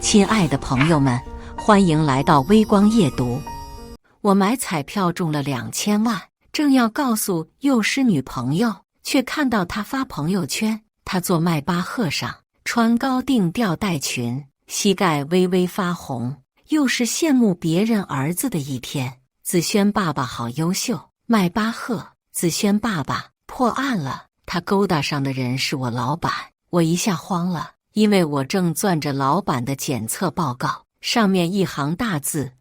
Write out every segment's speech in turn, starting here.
亲爱的朋友们，欢迎来到微光夜读。我买彩票中了2000万，正要告诉幼师女朋友，却看到她发朋友圈，她坐迈巴赫上，穿高定吊带裙，膝盖微微发红，又是羡慕别人儿子的一天。子轩爸爸好优秀，迈巴赫，子轩爸爸破案了，他勾搭上的人是我老板，我一下慌了。因为我正攥着老板的检测报告，上面一行大字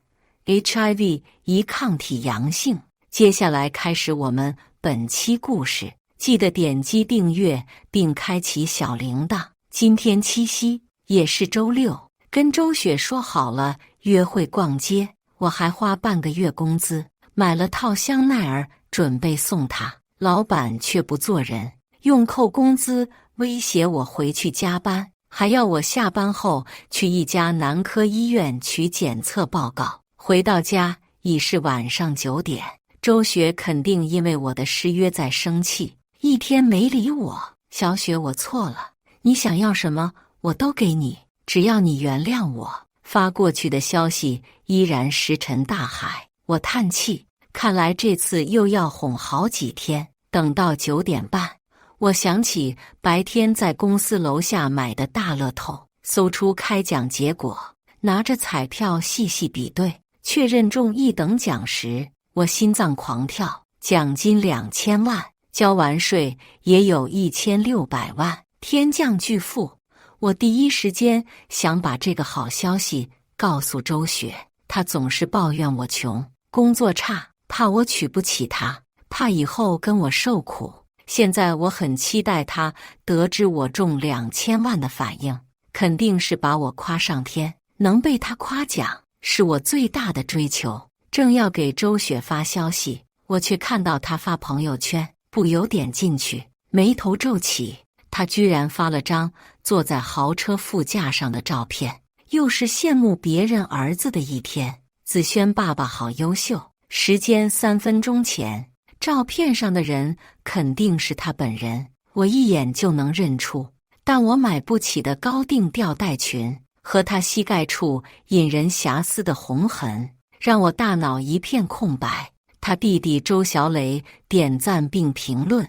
HIV 胰抗体阳性。接下来开始我们本期故事，记得点击订阅并开启小铃铛。今天七夕，也是周六，跟周雪说好了约会逛街，我还花半个月工资买了套香奈儿准备送她，老板却不做人，用扣工资威胁我回去加班，还要我下班后去一家男科医院取检测报告。回到家已是晚上9点，周雪肯定因为我的失约在生气，一天没理我。小雪，我错了，你想要什么我都给你，只要你原谅我。发过去的消息依然石沉大海，我叹气，看来这次又要哄好几天。等到9点半，我想起白天在公司楼下买的大乐透，搜出开奖结果，拿着彩票细细比对，确认中1等奖时，我心脏狂跳。奖金2000万，交完税也有1600万，天降巨富。我第一时间想把这个好消息告诉周雪，她总是抱怨我穷，工作差，怕我娶不起她，怕以后跟我受苦。现在我很期待他得知我中2000万的反应，肯定是把我夸上天，能被他夸奖是我最大的追求。正要给周雪发消息，我却看到他发朋友圈，不由点进去，眉头皱起。他居然发了张坐在豪车副驾上的照片，又是羡慕别人儿子的一天。子轩爸爸好优秀，时间3分钟前。照片上的人肯定是他本人，我一眼就能认出，但我买不起的高定吊带裙和他膝盖处引人遐思的红痕，让我大脑一片空白。他弟弟周小磊点赞并评论：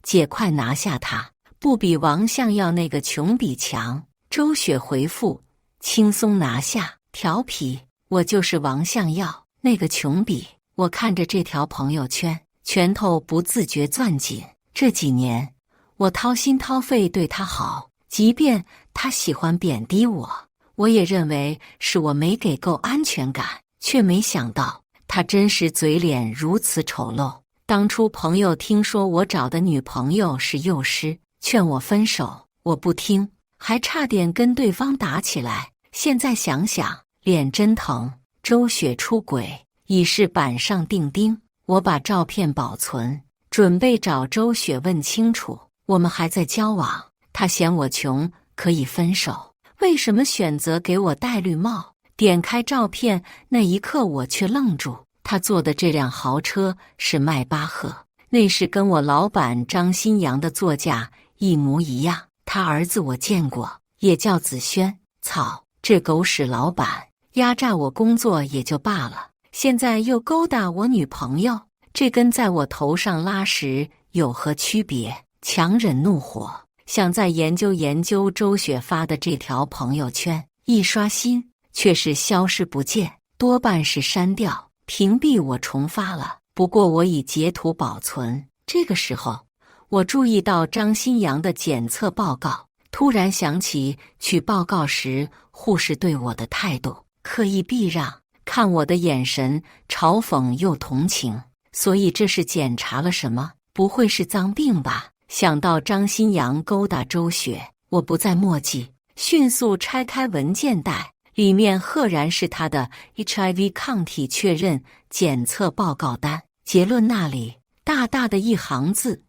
姐快拿下他，不比王相耀那个穷比强。周雪回复：轻松拿下，调皮，我就是王相耀那个穷比。我看着这条朋友圈，拳头不自觉攥紧。这几年我掏心掏肺对他好，即便他喜欢贬低我，我也认为是我没给够安全感，却没想到他真实嘴脸如此丑陋。当初朋友听说我找的女朋友是幼师，劝我分手，我不听，还差点跟对方打起来。现在想想脸真疼。周雪出轨已是板上钉钉，我把照片保存，准备找周雪问清楚我们还在交往，她嫌我穷可以分手，为什么选择给我戴绿帽？点开照片那一刻我却愣住，他坐的这辆豪车是迈巴赫，那是跟我老板张新阳的座驾一模一样。他儿子我见过，也叫子轩。操，这狗屎老板压榨我工作也就罢了，现在又勾搭我女朋友，这跟在我头上拉屎有何区别？强忍怒火，想再研究研究周雪发的这条朋友圈，一刷新却是消失不见，多半是删掉屏蔽我重发了。不过我已截图保存。这个时候我注意到张新阳的检测报告，突然想起取报告时护士对我的态度，刻意避让，看我的眼神嘲讽又同情，所以这是检查了什么？不会是脏病吧？想到张新阳勾搭周雪，我不再墨迹，迅速拆开文件袋，里面赫然是他的 HIV 抗体确认检测报告单。结论那里大大的一行字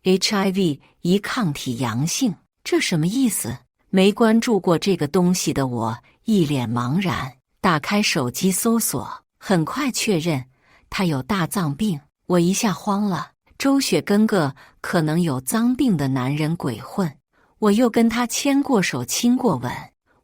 HIV 胰抗体阳性，这什么意思？没关注过这个东西的我一脸茫然，打开手机搜索，很快确认他有大脏病。我一下慌了，周雪跟个可能有脏病的男人鬼混，我又跟他牵过手亲过吻，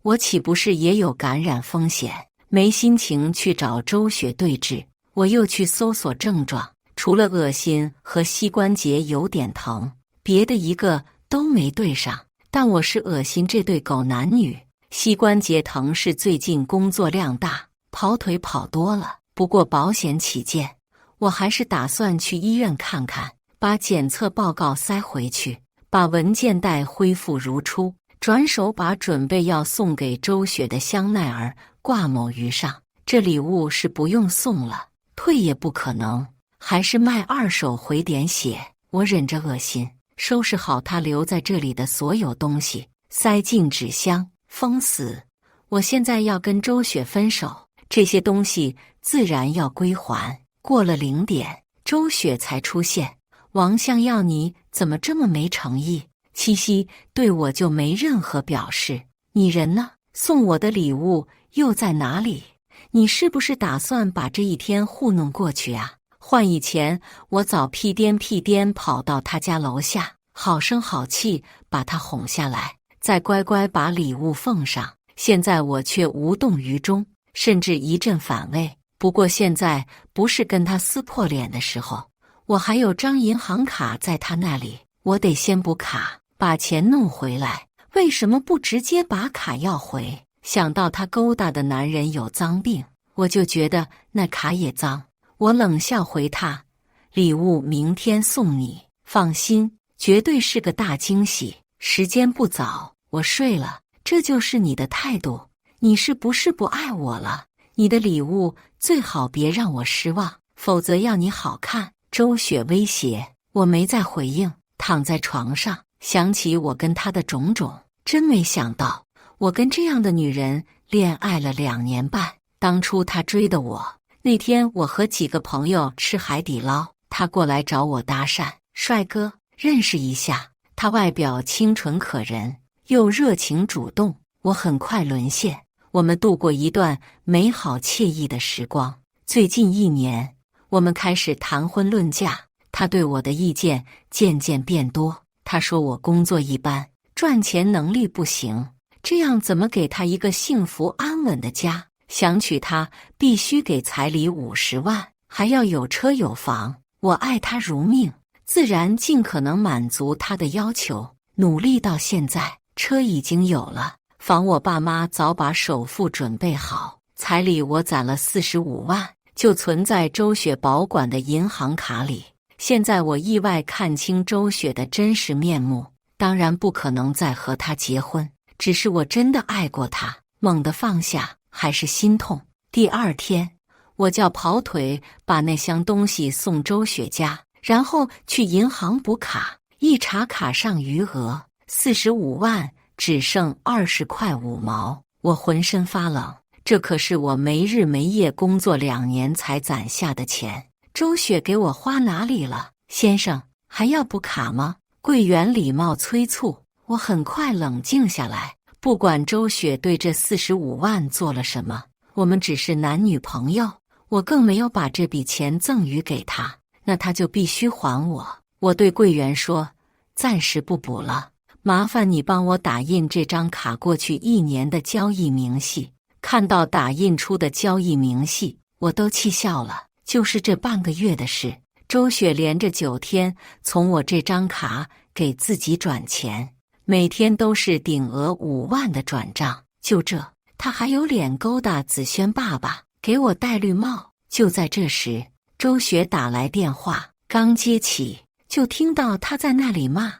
我岂不是也有感染风险？没心情去找周雪对峙，我又去搜索症状，除了恶心和膝关节有点疼，别的一个都没对上。但我是恶心这对狗男女，膝关节疼是最近工作量大，跑腿跑多了。不过保险起见，我还是打算去医院看看，把检测报告塞回去，把文件袋恢复如初，转手把准备要送给周雪的香奈儿挂某鱼上。这礼物是不用送了，退也不可能，还是卖二手回点血。我忍着恶心，收拾好他留在这里的所有东西，塞进纸箱封死。我现在要跟周雪分手，这些东西自然要归还。过了0点，周雪才出现。王相要你怎么这么没诚意？七夕对我就没任何表示，你人呢？送我的礼物又在哪里？你是不是打算把这一天糊弄过去啊？换以前我早屁颠跑到他家楼下，好声好气把他哄下来，再乖乖把礼物奉上。现在我却无动于衷，甚至一阵反胃。不过现在不是跟他撕破脸的时候，我还有张银行卡在他那里，我得先补卡，把钱弄回来。为什么不直接把卡要回？想到他勾搭的男人有脏病，我就觉得那卡也脏。我冷笑回他，礼物明天送你，放心，绝对是个大惊喜。时间不早，我睡了。这就是你的态度？你是不是不爱我了？你的礼物最好别让我失望，否则要你好看。周雪威胁。我没再回应，躺在床上，想起我跟他的种种，真没想到我跟这样的女人恋爱了2年半。当初他追的我，那天我和几个朋友吃海底捞，他过来找我搭讪，帅哥，认识一下。他外表清纯可人，又热情主动，我很快沦陷。我们度过一段美好惬意的时光。最近1年，我们开始谈婚论嫁，他对我的意见渐渐变多。他说我工作一般，赚钱能力不行，这样怎么给他一个幸福安稳的家？想娶她必须给彩礼50万，还要有车有房。我爱他如命，自然尽可能满足他的要求。努力到现在，车已经有了，房我爸妈早把首付准备好，彩礼我攒了45万，就存在周雪保管的银行卡里。现在我意外看清周雪的真实面目，当然不可能再和她结婚，只是我真的爱过她，猛地放下，还是心痛。第2天，我叫跑腿把那箱东西送周雪家，然后去银行补卡，一查卡上余额45万，只剩20块5毛。我浑身发冷，这可是我没日没夜工作2年才攒下的钱，周雪给我花哪里了？先生，还要补卡吗？柜员礼貌催促。我很快冷静下来，不管周雪对这45万做了什么，我们只是男女朋友，我更没有把这笔钱赠予给他，那他就必须还我。我对柜员说，暂时不补了，麻烦你帮我打印这张卡过去1年的交易明细。看到打印出的交易明细，我都气笑了。就是这半个月的事，周雪连着9天从我这张卡给自己转钱，每天都是顶额5万的转账。就这，他还有脸勾搭子轩爸爸，给我戴绿帽。就在这时，周雪打来电话，刚接起，就听到他在那里骂：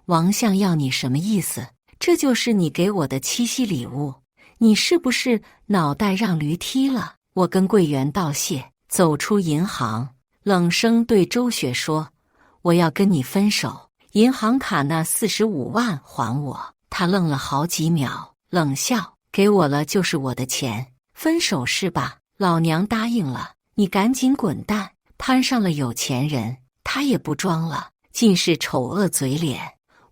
王相要你什么意思？这就是你给我的七夕礼物，你是不是脑袋让驴踢了？我跟柜员道谢，走出银行，冷声对周雪说：我要跟你分手，银行卡那45万还我。她愣了好几秒，冷笑：给我了就是我的钱，分手是吧？老娘答应了，你赶紧滚蛋。攀上了有钱人，他也不装了，尽是丑恶嘴脸。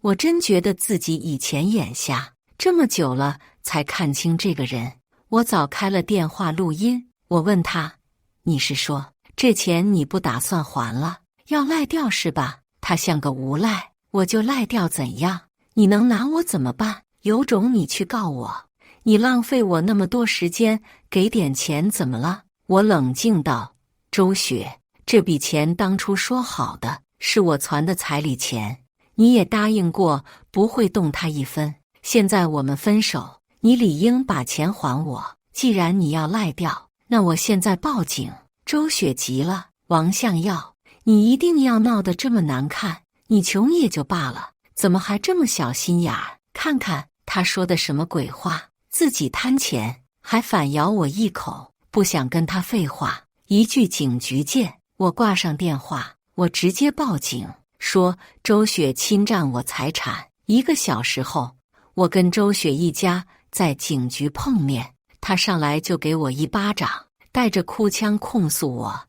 我真觉得自己以前眼瞎，这么久了才看清这个人。我早开了电话录音，我问他：你是说这钱你不打算还了，要赖掉是吧？他像个无赖，我就赖掉怎样？你能拿我怎么办？有种你去告我，你浪费我那么多时间，给点钱怎么了？我冷静道：周雪，这笔钱当初说好的，是我攒的彩礼钱，你也答应过不会动它一分。现在我们分手，你理应把钱还我。既然你要赖掉，那我现在报警。周雪急了：王向耀，你一定要闹得这么难看？你穷也就罢了，怎么还这么小心眼儿？看看他说的什么鬼话，自己贪钱，还反咬我一口。不想跟他废话，一句警局见。我挂上电话，我直接报警，说周雪侵占我财产。1个小时后，我跟周雪一家在警局碰面，他上来就给我一巴掌，带着哭腔控诉我：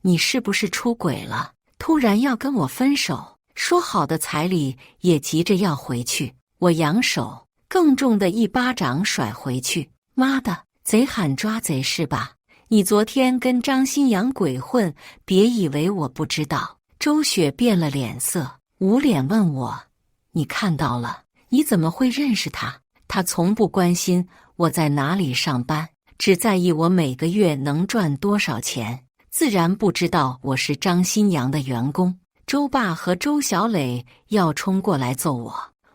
你是不是出轨了？突然要跟我分手，说好的彩礼也急着要回去。我扬手，更重的一巴掌甩回去。妈的，贼喊抓贼是吧？你昨天跟张新阳鬼混，别以为我不知道。周雪变了脸色，捂脸问我：你看到了？你怎么会认识他？他从不关心我在哪里上班，只在意我每个月能赚多少钱，自然不知道我是张新阳的员工。周爸和周小磊要冲过来揍我，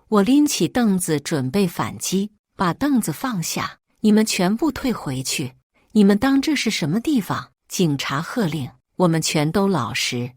我拎起凳子准备反击，把凳子放下：你们全部退回去！你们当这是什么地方？警察喝令，我们全都老实。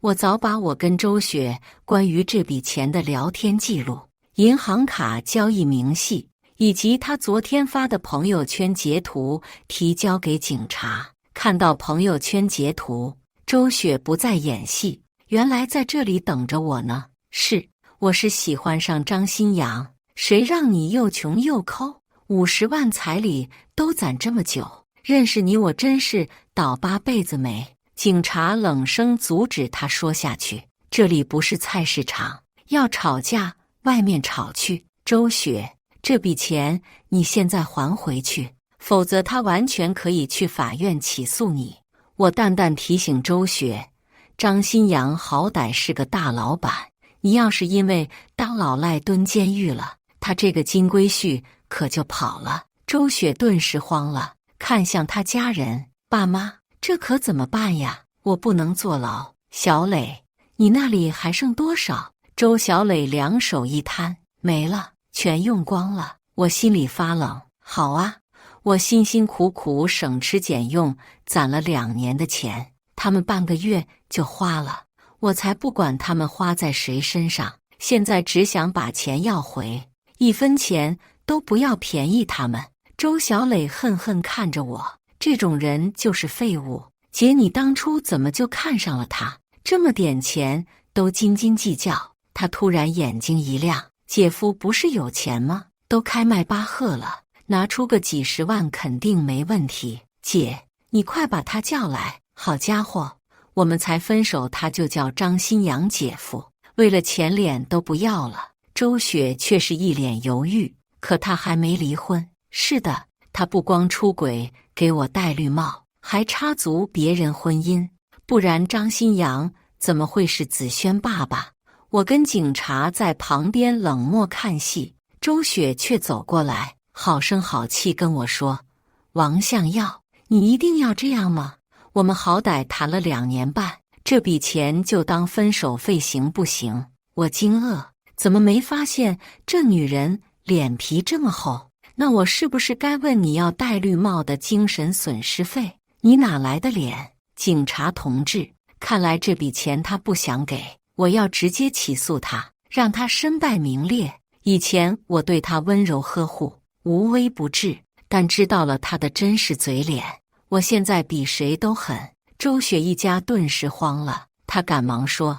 我早把我跟周雪关于这笔钱的聊天记录、银行卡交易明细，以及他昨天发的朋友圈截图提交给警察。看到朋友圈截图，周雪不再演戏，原来在这里等着我呢。是，我是喜欢上张新阳，谁让你又穷又抠，50万彩礼都攒这么久。认识你我真是倒8辈子霉。警察冷声阻止他说下去，这里不是菜市场，要吵架外面吵去。周雪，这笔钱你现在还回去，否则他完全可以去法院起诉你。我淡淡提醒周雪，张新阳好歹是个大老板，你要是因为当老赖蹲监狱了，他这个金龟婿可就跑了。周雪顿时慌了，看向他家人：爸妈，这可怎么办呀？我不能坐牢。小磊，你那里还剩多少？周小磊两手一摊：没了，全用光了。我心里发冷。好啊，我辛辛苦苦省吃俭用攒了2年的钱，他们半个月就花了，我才不管他们花在谁身上，现在只想把钱要回，1分钱都不要便宜他们。周小磊恨恨看着我：这种人就是废物。姐，你当初怎么就看上了他？这么点钱都斤斤计较。他突然眼睛一亮：姐夫不是有钱吗？都开迈巴赫了，拿出个几十万肯定没问题。姐，你快把他叫来。好家伙，我们才分手他就叫张新阳姐夫，为了钱脸都不要了。周雪却是一脸犹豫，可他还没离婚。是的，他不光出轨给我戴绿帽，还插足别人婚姻，不然张新阳怎么会是子轩爸爸？我跟警察在旁边冷漠看戏，周雪却走过来，好声好气跟我说：王向耀，你一定要这样吗？我们好歹谈了2年半，这笔钱就当分手费行不行？我惊愕，怎么没发现这女人脸皮这么厚？那我是不是该问你要戴绿帽的精神损失费？你哪来的脸？警察同志，看来这笔钱他不想给，我要直接起诉他，让他身败名裂。以前我对他温柔呵护，无微不至，但知道了他的真实嘴脸，我现在比谁都狠。周雪一家顿时慌了，他赶忙说：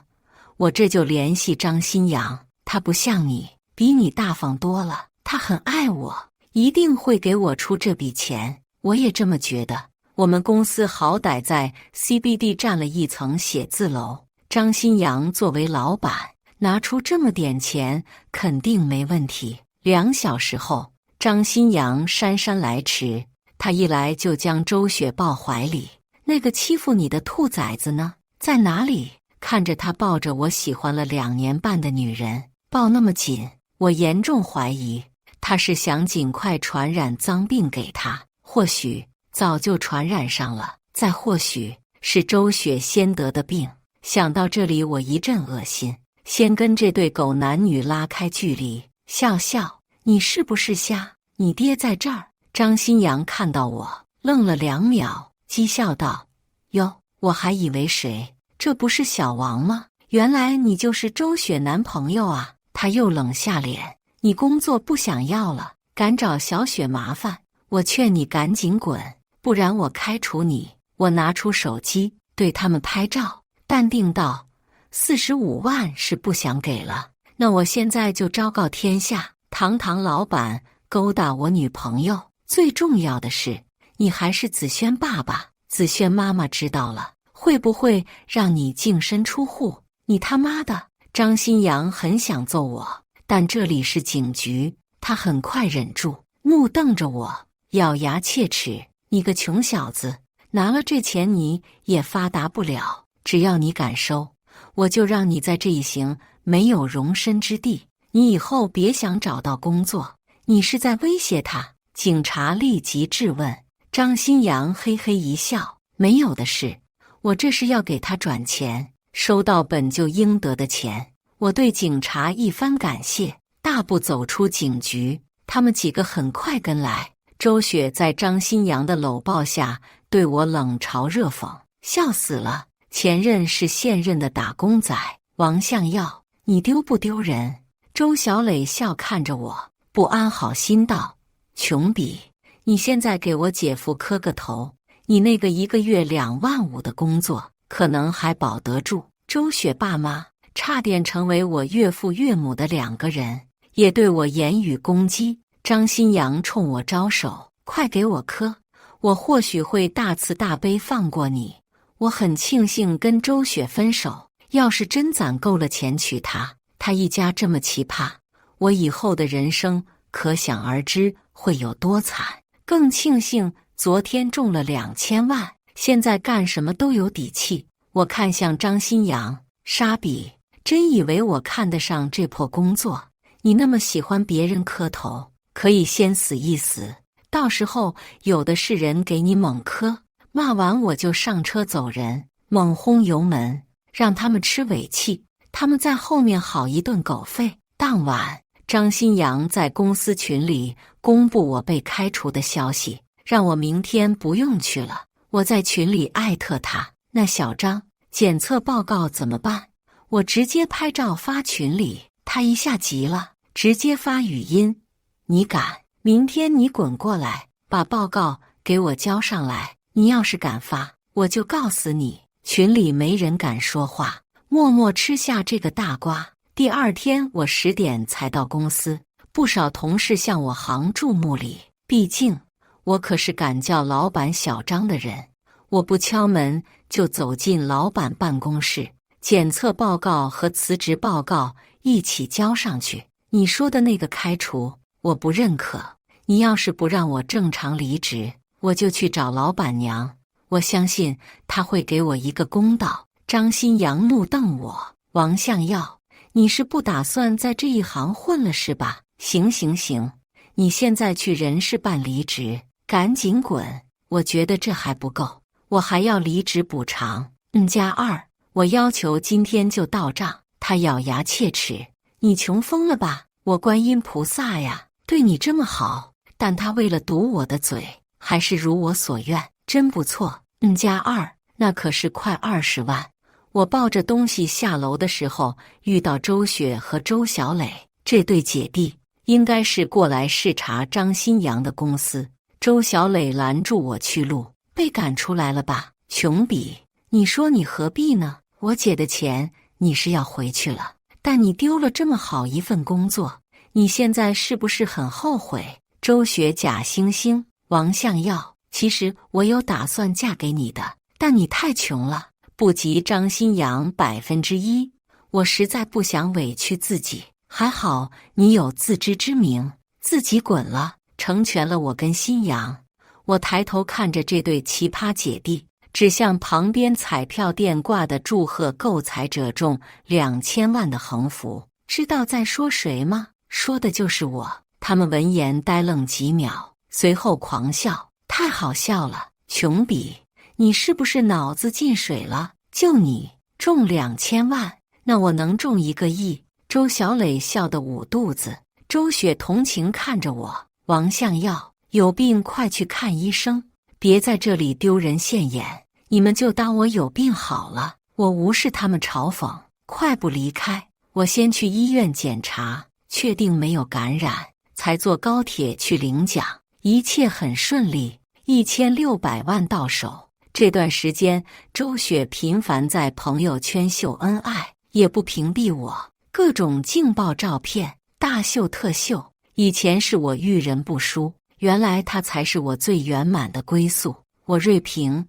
我这就联系张新阳，他不像你，比你大方多了，他很爱我，一定会给我出这笔钱。我也这么觉得。我们公司好歹在 CBD 占了1层写字楼，张新阳作为老板，拿出这么点钱肯定没问题。2小时后，张新阳姗姗来迟，他一来就将周雪抱怀里：那个欺负你的兔崽子呢？在哪里？看着他抱着我喜欢了2年半的女人，抱那么紧，我严重怀疑他是想尽快传染脏病给他，或许早就传染上了，再或许是周雪先得的病。想到这里，我一阵恶心，先跟这对狗男女拉开距离，笑笑：“你是不是瞎？你爹在这儿。”张新阳看到我，愣了2秒，讥笑道：“哟，我还以为谁？这不是小王吗？原来你就是周雪男朋友啊！”他又冷下脸：“你工作不想要了，敢找小雪麻烦，我劝你赶紧滚，不然我开除你。”我拿出手机对他们拍照，淡定道：“45万是不想给了，那我现在就昭告天下，堂堂老板勾搭我女朋友。最重要的是，你还是子轩爸爸，子轩妈妈知道了，会不会让你净身出户？你他妈的！”张新阳很想揍我，但这里是警局，他很快忍住，怒瞪着我，咬牙切齿：“你个穷小子，拿了这钱你也发达不了，只要你敢收，我就让你在这一行没有容身之地，你以后别想找到工作。”你是在威胁他？警察立即质问。张新阳嘿嘿一笑：“没有的事，我这是要给他转钱，收到本就应得的钱。”我对警察一番感谢，大步走出警局。他们几个很快跟来。周雪在张新阳的搂抱下对我冷嘲热讽：“笑死了，前任是现任的打工仔。王向耀，你丢不丢人？”周小磊笑看着我，不安好心道：“穷比，你现在给我姐夫磕个头，你那个1个月2万5的工作可能还保得住。”周雪爸妈差点成为我岳父岳母的2个人，也对我言语攻击。张新阳冲我招手：“快给我磕，我或许会大慈大悲放过你。”我很庆幸跟周雪分手，要是真攒够了钱娶她，她一家这么奇葩，我以后的人生可想而知会有多惨。更庆幸昨天中了2000万，现在干什么都有底气。我看向张新阳：“沙比，真以为我看得上这破工作？你那么喜欢别人磕头，可以先死一死，到时候有的是人给你猛磕。”骂完我就上车走人，猛轰油门，让他们吃尾气，他们在后面好一顿狗吠。当晚，张新阳在公司群里公布我被开除的消息，让我明天不用去了。我在群里艾特他：“那小张，检测报告怎么办？”我直接拍照发群里，他一下急了，直接发语音：“你敢？明天你滚过来，把报告给我交上来。你要是敢发，我就告死你！”群里没人敢说话，默默吃下这个大瓜。第2天我10点才到公司，不少同事向我行注目礼，毕竟我可是敢叫老板小张的人。我不敲门就走进老板办公室，检测报告和辞职报告一起交上去。你说的那个开除，我不认可。你要是不让我正常离职，我就去找老板娘，我相信她会给我一个公道。张新阳怒瞪我：“王向耀，你是不打算在这一行混了是吧？行行行，你现在去人事办离职，赶紧滚！我觉得这还不够，我还要离职补偿+2，我要求今天就到账。”他咬牙切齿：“你穷疯了吧？我观音菩萨呀，对你这么好。”但他为了堵我的嘴，还是如我所愿，真不错。+2，那可是快20万。我抱着东西下楼的时候，遇到周雪和周小磊这对姐弟，应该是过来视察张新阳的公司。周小磊拦住我去路：“被赶出来了吧？穷比，你说你何必呢？我姐的钱你是要回去了，但你丢了这么好一份工作，你现在是不是很后悔？”周雪假惺惺：“王向耀，其实我有打算嫁给你的，但你太穷了，不及张新阳1%。我实在不想委屈自己，还好你有自知之明，自己滚了，成全了我跟新阳。”我抬头看着这对奇葩姐弟，指向旁边彩票店挂的祝贺购财者中2000万的横幅：“知道在说谁吗？说的就是我。”他们闻言呆愣几秒，随后狂笑：“太好笑了，琼比，你是不是脑子进水了？就你中2000万，那我能中1个亿？”周小磊笑得捂肚子。周雪同情看着我：“王向耀，有病快去看医生，别在这里丢人现眼。你们就当我有病好了。”我无视他们嘲讽，快步离开。我先去医院检查，确定没有感染，才坐高铁去领奖。一切很顺利，1600万到手。这段时间，周雪频繁在朋友圈秀恩爱，也不屏蔽我，各种劲爆照片，大秀特秀。以前是我遇人不淑，原来他才是我最圆满的归宿。我锐评：“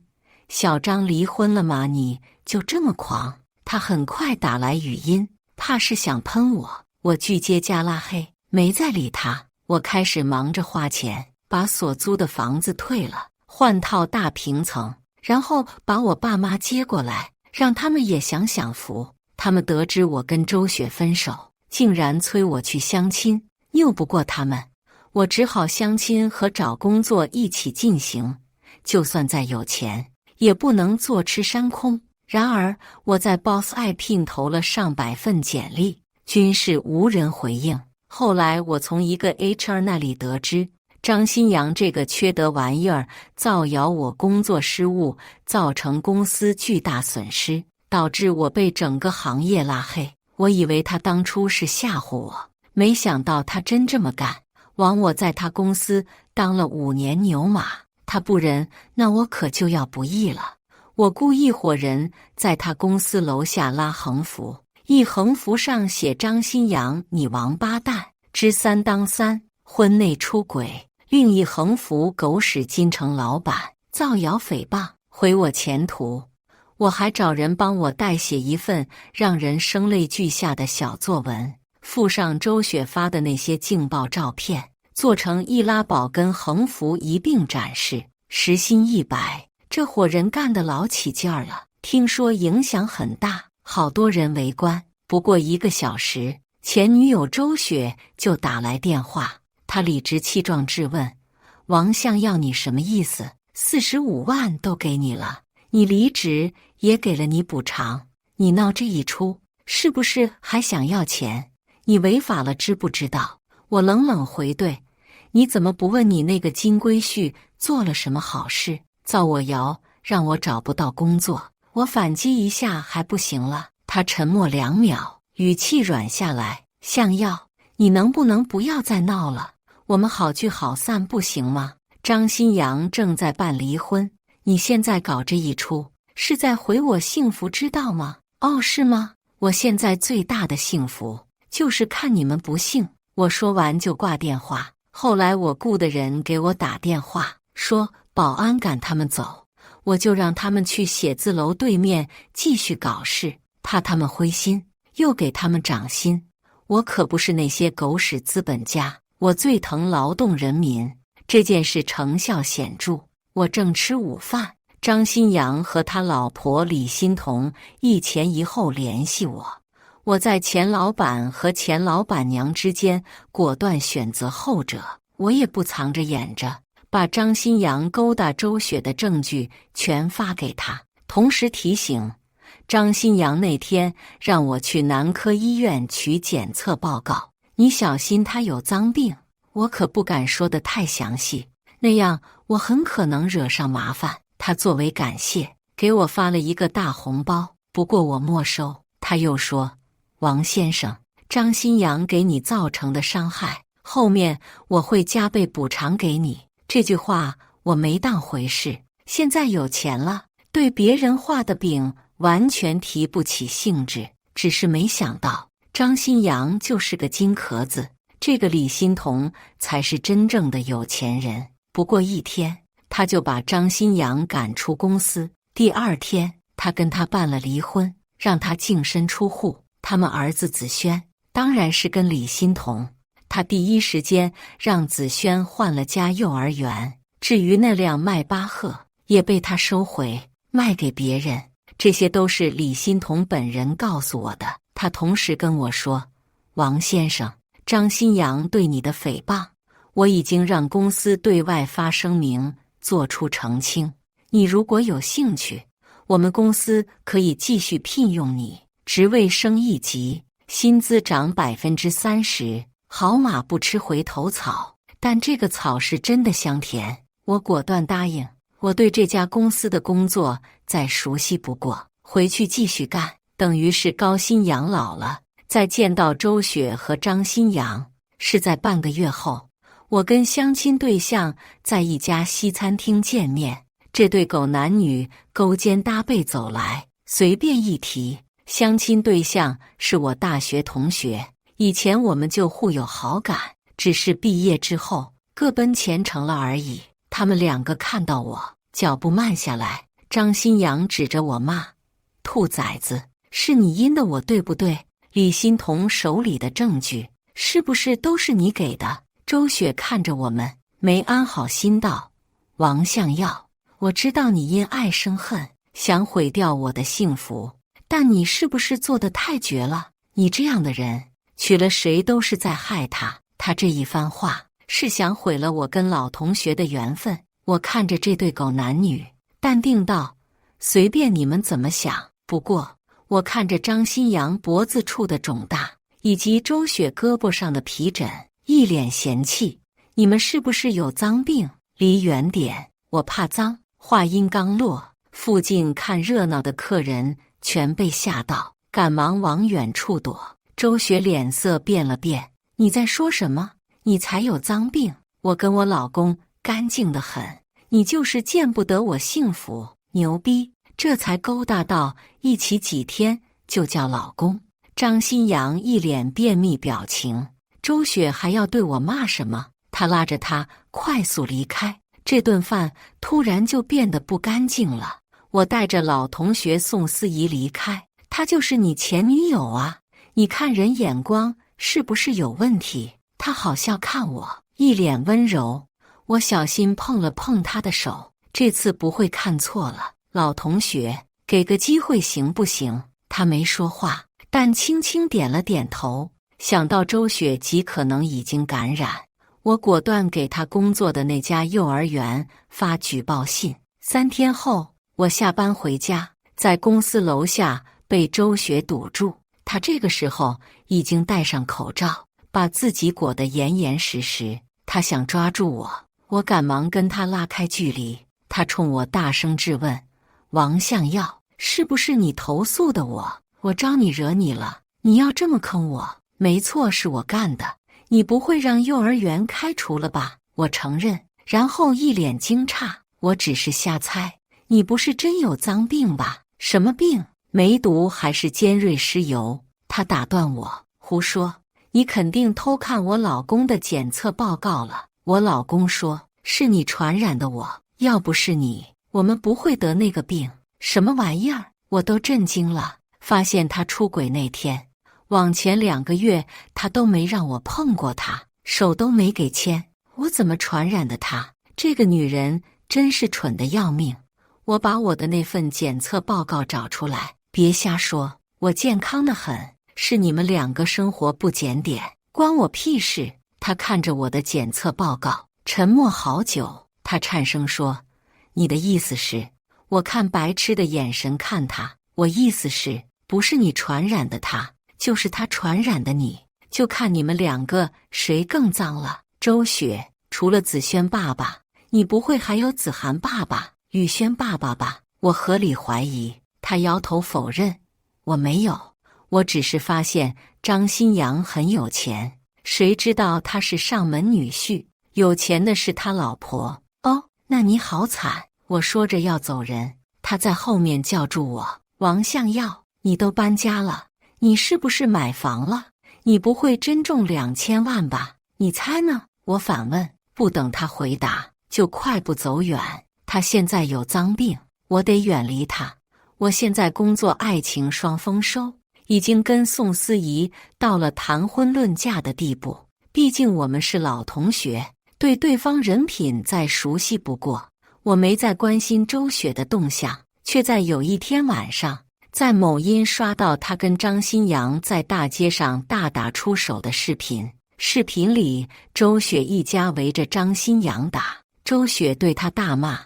小张离婚了吗？你就这么狂？”他很快打来语音，怕是想喷我。我拒接加拉黑，没再理他。我开始忙着花钱，把所租的房子退了，换套大平层，然后把我爸妈接过来，让他们也享享福。他们得知我跟周雪分手，竟然催我去相亲，拗不过他们，我只好相亲和找工作一起进行。就算再有钱，也不能坐吃山空。然而，我在 Boss 爱聘投了上百份简历，均是无人回应。后来，我从一个 HR 那里得知，张新阳这个缺德玩意儿造谣我工作失误，造成公司巨大损失，导致我被整个行业拉黑。我以为他当初是吓唬我，没想到他真这么干。枉我在他公司当了5年牛马，他不仁，那我可就要不义了。我雇一伙人在他公司楼下拉横幅，一横幅上写张新阳你王八蛋之3当3，婚内出轨；另一横幅狗屎金城老板造谣诽谤，毁我前途。我还找人帮我代写一份让人声泪俱下的小作文，附上周雪发的那些劲爆照片，做成易拉宝跟横幅一并展示，时薪100。这伙人干得老起劲儿了，听说影响很大，好多人围观。不过1个小时，前女友周雪就打来电话，她理直气壮质问：“王向耀，你什么意思？45万都给你了，你离职也给了你补偿，你闹这一出，是不是还想要钱？你违法了，知不知道？”我冷冷回怼：“你怎么不问你那个金龟婿做了什么好事？造我谣，让我找不到工作。”我反击一下还不行了。他沉默2秒，语气软下来：“向耀，你能不能不要再闹了？我们好聚好散不行吗？张新阳正在办离婚，你现在搞这一出，是在毁我幸福，知道吗？”“哦，是吗？我现在最大的幸福就是看你们不幸。”我说完就挂电话。后来我雇的人给我打电话，说保安赶他们走，我就让他们去写字楼对面继续搞事，怕他们灰心，又给他们涨薪。我可不是那些狗屎资本家，我最疼劳动人民。这件事成效显著。我正吃午饭，张新阳和他老婆李欣彤一前一后联系我。我在前老板和前老板娘之间果断选择后者。我也不藏着掖着，把张新阳勾搭周雪的证据全发给他，同时提醒张新阳那天让我去男科医院取检测报告，你小心他有脏病。我可不敢说得太详细，那样我很可能惹上麻烦。他作为感谢，给我发了一个大红包，不过我没收。他又说：“王先生，张新阳给你造成的伤害，后面我会加倍补偿给你。”这句话我没当回事，现在有钱了，对别人画的饼完全提不起兴致。只是没想到张新阳就是个金壳子，这个李欣彤才是真正的有钱人。不过1天，他就把张新阳赶出公司。第2天，他跟他办了离婚，让他净身出户。他们儿子子轩当然是跟李欣彤，他第一时间让子轩换了家幼儿园。至于那辆迈巴赫，也被他收回，卖给别人。这些都是李欣彤本人告诉我的。他同时跟我说：“王先生，张新阳对你的诽谤，我已经让公司对外发声明，做出澄清。你如果有兴趣，我们公司可以继续聘用你，职位升一级，薪资涨30%，好马不吃回头草。但这个草是真的香甜，我果断答应。我对这家公司的工作再熟悉不过，回去继续干，等于是高薪养老了。再见到周雪和张新阳是在半个月后，我跟相亲对象在一家西餐厅见面。这对狗男女勾肩搭背走来，随便一提，相亲对象是我大学同学，以前我们就互有好感，只是毕业之后各奔前程了而已。他们两个看到我，脚步慢下来。张新阳指着我骂：“兔崽子，是你阴的我对不对？李欣彤手里的证据是不是都是你给的？”周雪看着我们，没安好心道：“王向耀，我知道你因爱生恨，想毁掉我的幸福，但你是不是做得太绝了？你这样的人，娶了谁都是在害他。”他这一番话是想毁了我跟老同学的缘分。我看着这对狗男女，淡定道：“随便你们怎么想。”不过我看着张新阳脖子处的肿大，以及周雪胳膊上的皮疹，一脸嫌弃：“你们是不是有脏病？离远点，我怕脏。”话音刚落，附近看热闹的客人全被吓到，赶忙往远处躲。周雪脸色变了变：“你在说什么？你才有脏病！我跟我老公干净得很，你就是见不得我幸福。牛逼！这才勾搭到一起几天就叫老公。”张新阳一脸便秘表情，周雪还要对我骂什么？他拉着他快速离开。这顿饭突然就变得不干净了。我带着老同学宋思怡离开。她就是你前女友啊？你看人眼光是不是有问题？他好笑看我，一脸温柔。我小心碰了碰他的手，这次不会看错了。老同学，给个机会行不行？他没说话，但轻轻点了点头。想到周雪极可能已经感染，我果断给他工作的那家幼儿园发举报信。3天后，我下班回家，在公司楼下被周雪堵住。他这个时候已经戴上口罩，把自己裹得严严实实。他想抓住我，我赶忙跟他拉开距离。他冲我大声质问：“王向耀，是不是你投诉的我？我招你惹你了？你要这么坑我？”“没错，是我干的。你不会让幼儿园开除了吧？”我承认，然后一脸惊诧：“我只是瞎猜，你不是真有脏病吧？”“什么病？梅毒还是尖锐湿疣？”他打断我：“胡说！你肯定偷看我老公的检测报告了。我老公说是你传染的我，要不是你，我们不会得那个病。”“什么玩意儿？”我都震惊了。发现他出轨那天，往前2个月他都没让我碰过他，手都没给牵，我怎么传染的他？这个女人真是蠢得要命。我把我的那份检测报告找出来，别瞎说，我健康得很，是你们2个生活不检点，关我屁事。他看着我的检测报告，沉默好久，他颤声说：“你的意思是？”我看白痴的眼神看他，我意思是，不是你传染的他，就是他传染的你，就看你们2个谁更脏了。周雪，除了子轩爸爸，你不会还有子涵爸爸、宇轩爸爸吧？我合理怀疑。他摇头否认：“我没有，我只是发现张新阳很有钱，谁知道他是上门女婿，有钱的是他老婆。”“哦，那你好惨。”我说着要走人，他在后面叫住我：“王向耀，你都搬家了，你是不是买房了？你不会真中2000万吧？你猜呢？”我反问。不等他回答，就快步走远。他现在有脏病，我得远离他。我现在工作爱情双丰收，已经跟宋思怡到了谈婚论嫁的地步。毕竟我们是老同学，对对方人品再熟悉不过。我没再关心周雪的动向，却在有一天晚上，在某音刷到她跟张新阳在大街上大打出手的视频。视频里，周雪一家围着张新阳打，周雪对他大骂：“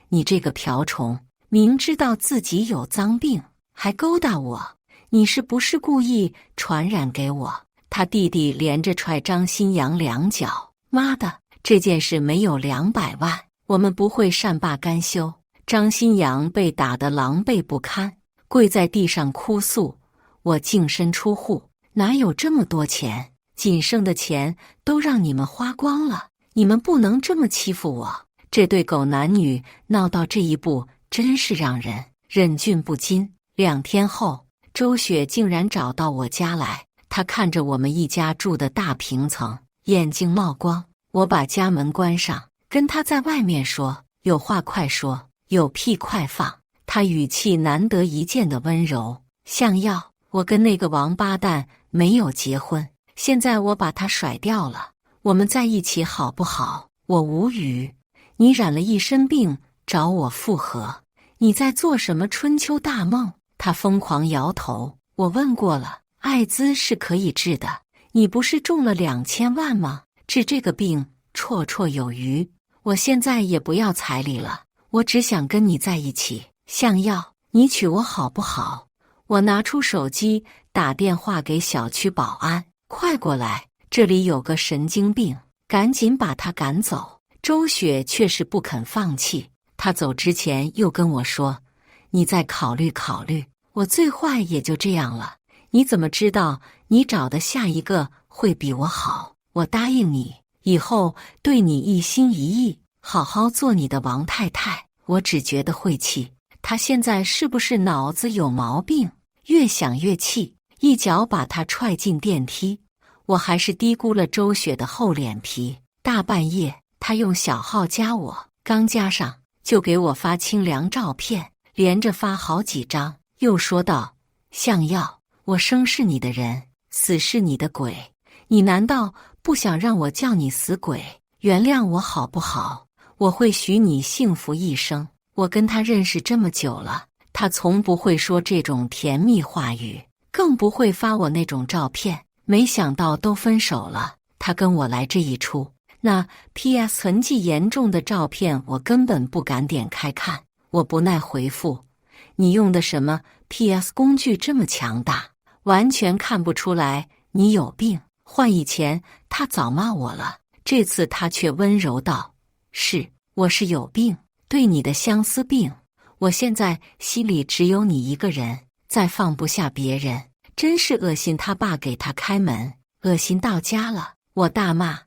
你这个瓢虫，明知道自己有脏病，还勾搭我，你是不是故意传染给我？”他弟弟连着踹张新阳2脚：“妈的，这件事没有200万，我们不会善罢甘休。”张新阳被打得狼狈不堪，跪在地上哭诉：“我净身出户，哪有这么多钱？仅剩的钱都让你们花光了，你们不能这么欺负我。”这对狗男女闹到这一步，真是让人忍俊不禁。2天后，周雪竟然找到我家来，她看着我们一家住的大平层，眼睛冒光。我把家门关上，跟她在外面说：“有话快说，有屁快放。”她语气难得一见的温柔。向耀，我跟那个王八蛋没有结婚，现在我把他甩掉了，我们在一起好不好？我无语。你染了一身病，找我复合，你在做什么春秋大梦？他疯狂摇头。我问过了，艾滋是可以治的，你不是中了2000万吗？治这个病绰绰有余。我现在也不要彩礼了，我只想跟你在一起。向耀，你娶我好不好？我拿出手机打电话给小区保安：“快过来，这里有个神经病，赶紧把他赶走。”周雪却是不肯放弃，她走之前又跟我说：“你再考虑考虑，我最坏也就这样了。你怎么知道你找的下一个会比我好？我答应你，以后对你一心一意，好好做你的王太太。”我只觉得晦气，她现在是不是脑子有毛病？越想越气，一脚把她踹进电梯。我还是低估了周雪的厚脸皮。大半夜，她用小号加我，刚加上就给我发清凉照片，连着发好几张，又说道：“向耀，我生是你的人，死是你的鬼，你难道不想让我叫你死鬼？原谅我好不好？我会许你幸福一生。”我跟他认识这么久了，他从不会说这种甜蜜话语，更不会发我那种照片。没想到都分手了，他跟我来这一出。那 PS 痕迹严重的照片我根本不敢点开看。我不耐回复：“你用的什么 PS 工具这么强大？完全看不出来你有病。”换以前他早骂我了，这次他却温柔道：“是，我是有病，对你的相思病。我现在心里只有你一个人，再放不下别人。”真是恶心！他爸给他开门，恶心到家了。我大骂：“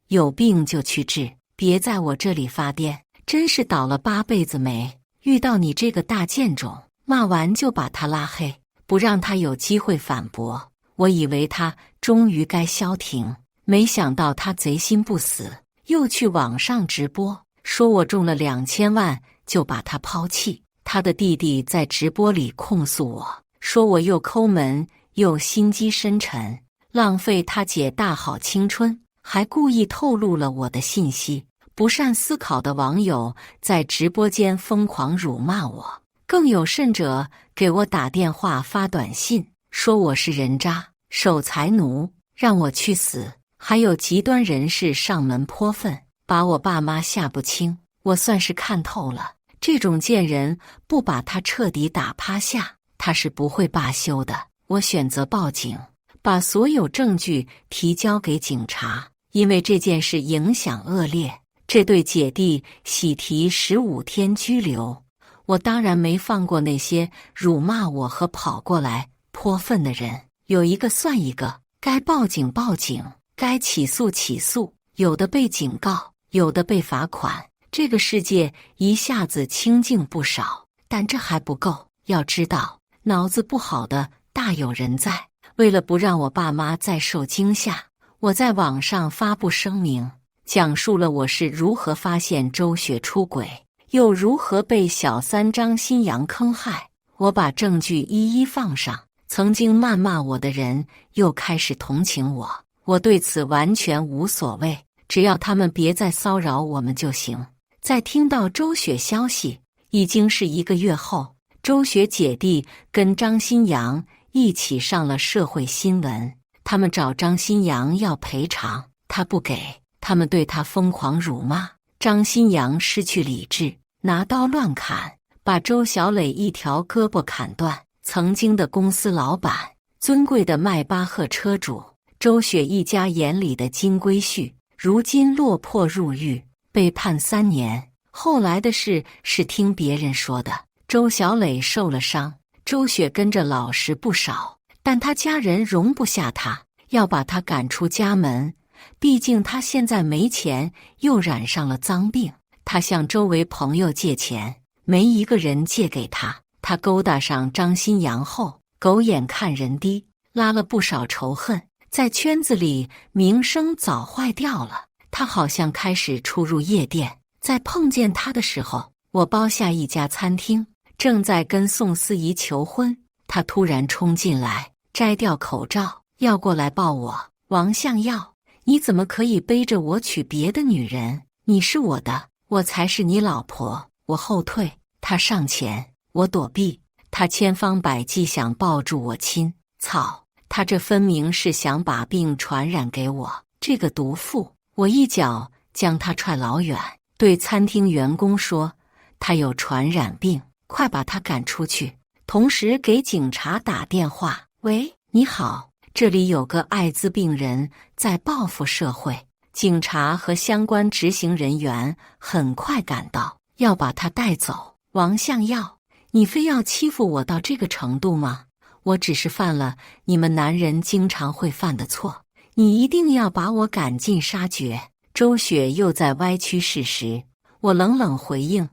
有病就去治，别在我这里发癫！真是倒了8辈子霉，遇到你这个大贱种！”骂完就把他拉黑，不让他有机会反驳。我以为他终于该消停，没想到他贼心不死，又去网上直播，说我中了2000万就把他抛弃。他的弟弟在直播里控诉我，说我又抠门又心机深沉，浪费他姐大好青春，还故意透露了我的信息。不善思考的网友在直播间疯狂辱骂我，更有甚者给我打电话发短信，说我是人渣、守财奴，让我去死。还有极端人士上门泼粪，把我爸妈吓不轻。我算是看透了，这种贱人不把他彻底打趴下，他是不会罢休的。我选择报警，把所有证据提交给警察，因为这件事影响恶劣，这对姐弟喜提15天拘留。我当然没放过那些辱骂我和跑过来泼粪的人，有一个算一个，该报警报警，该起诉起诉，有的被警告，有的被罚款。这个世界一下子清静不少，但这还不够。要知道，脑子不好的大有人在。为了不让我爸妈再受惊吓，我在网上发布声明，讲述了我是如何发现周雪出轨，又如何被小三张新阳坑害。我把证据一一放上，曾经谩骂我的人又开始同情我。我对此完全无所谓，只要他们别再骚扰我们就行。在听到周雪消息，已经是1个月后，周雪姐弟跟张新阳一起上了社会新闻。他他们找张新阳要赔偿，他不给，他们对他疯狂辱骂。张新阳失去理智，拿刀乱砍，把周小磊一条胳膊砍断。曾经的公司老板，尊贵的迈巴赫车主，周雪一家眼里的金龟婿，如今落魄入狱，被判3年。后来的事是听别人说的。周小磊受了伤，周雪跟着老实不少，但他家人容不下他，要把他赶出家门。毕竟他现在没钱，又染上了脏病。他向周围朋友借钱，没一个人借给他。他勾搭上张新阳后，狗眼看人低，拉了不少仇恨，在圈子里名声早坏掉了。他好像开始出入夜店，在碰见他的时候，我包下一家餐厅，正在跟宋思怡求婚。他突然冲进来，摘掉口罩，要过来抱我。王向耀，你怎么可以背着我娶别的女人？你是我的，我才是你老婆。我后退，他上前。我躲避，他千方百计想抱住我亲。操，他这分明是想把病传染给我，这个毒妇！我一脚将他踹老远，对餐厅员工说：“他有传染病，快把他赶出去。”同时给警察打电话：“喂，你好，这里有个艾滋病人在报复社会。”警察和相关执行人员很快赶到，要把他带走。王向耀，你非要欺负我到这个程度吗？我只是犯了你们男人经常会犯的错，你一定要把我赶尽杀绝。周雪又在歪曲事实。我冷冷回应：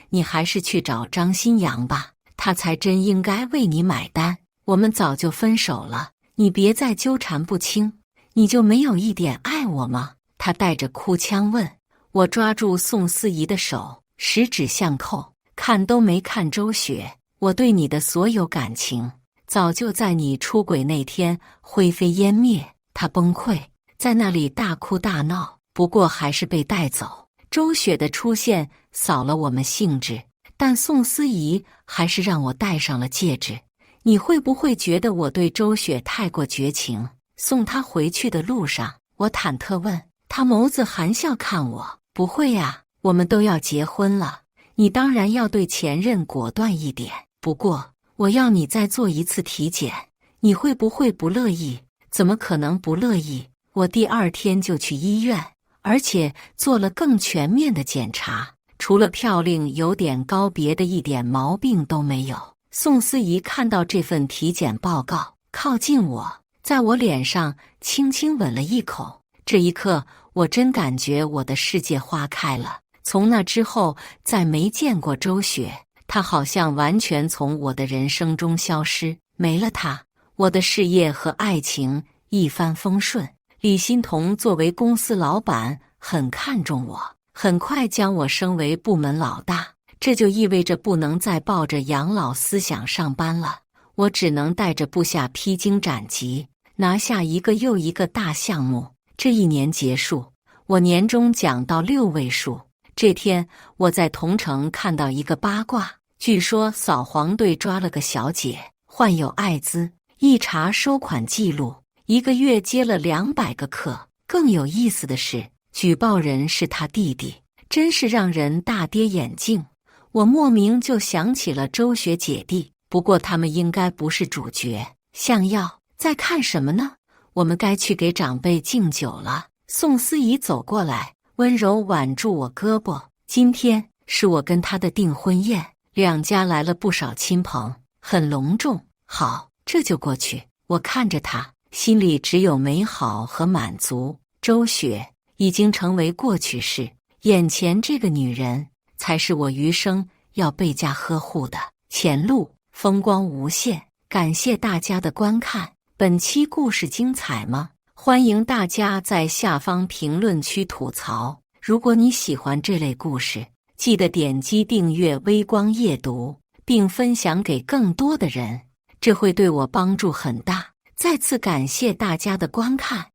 你还是去找张新阳吧，他才真应该为你买单。我们早就分手了，你别再纠缠不清。你就没有一点爱我吗？他带着哭腔问。我抓住宋思怡的手，十指相扣，看都没看周雪。我对你的所有感情，早就在你出轨那天灰飞烟灭。他崩溃，在那里大哭大闹，不过还是被带走。周雪的出现扫了我们兴致，但宋思怡还是让我戴上了戒指。你会不会觉得我对周雪太过绝情？送她回去的路上，我忐忑问他，眸子含笑看我。不会呀，我们都要结婚了，你当然要对前任果断一点。不过我要你再做一次体检，你会不会不乐意？怎么可能不乐意？我第2天就去医院，而且做了更全面的检查，除了嘌呤有点高，别的一点毛病都没有。宋思怡看到这份体检报告，靠近我，在我脸上轻轻吻了一口。这一刻，我真感觉我的世界花开了。从那之后，再没见过周雪，她好像完全从我的人生中消失。没了她，我的事业和爱情一帆风顺。李欣彤作为公司老板，很看重我，很快将我升为部门老大。这就意味着不能再抱着养老思想上班了，我只能带着部下披荆斩棘，拿下一个又一个大项目。这1年结束，我年终奖到6位数。这天，我在同城看到一个八卦，据说扫黄队抓了个小姐，患有艾滋。一查收款记录，1个月接了200个客。更有意思的是，举报人是他弟弟，真是让人大跌眼镜。我莫名就想起了周雪姐弟，不过他们应该不是主角。向耀，在看什么呢？我们该去给长辈敬酒了。宋思怡走过来，温柔挽住我胳膊。今天是我跟他的订婚宴，2家来了不少亲朋，很隆重。好，这就过去。我看着他，心里只有美好和满足。周雪已经成为过去式，眼前这个女人才是我余生要倍加呵护的。前路风光无限，感谢大家的观看。本期故事精彩吗？欢迎大家在下方评论区吐槽。如果你喜欢这类故事，记得点击订阅微光夜读，并分享给更多的人，这会对我帮助很大。再次感谢大家的观看。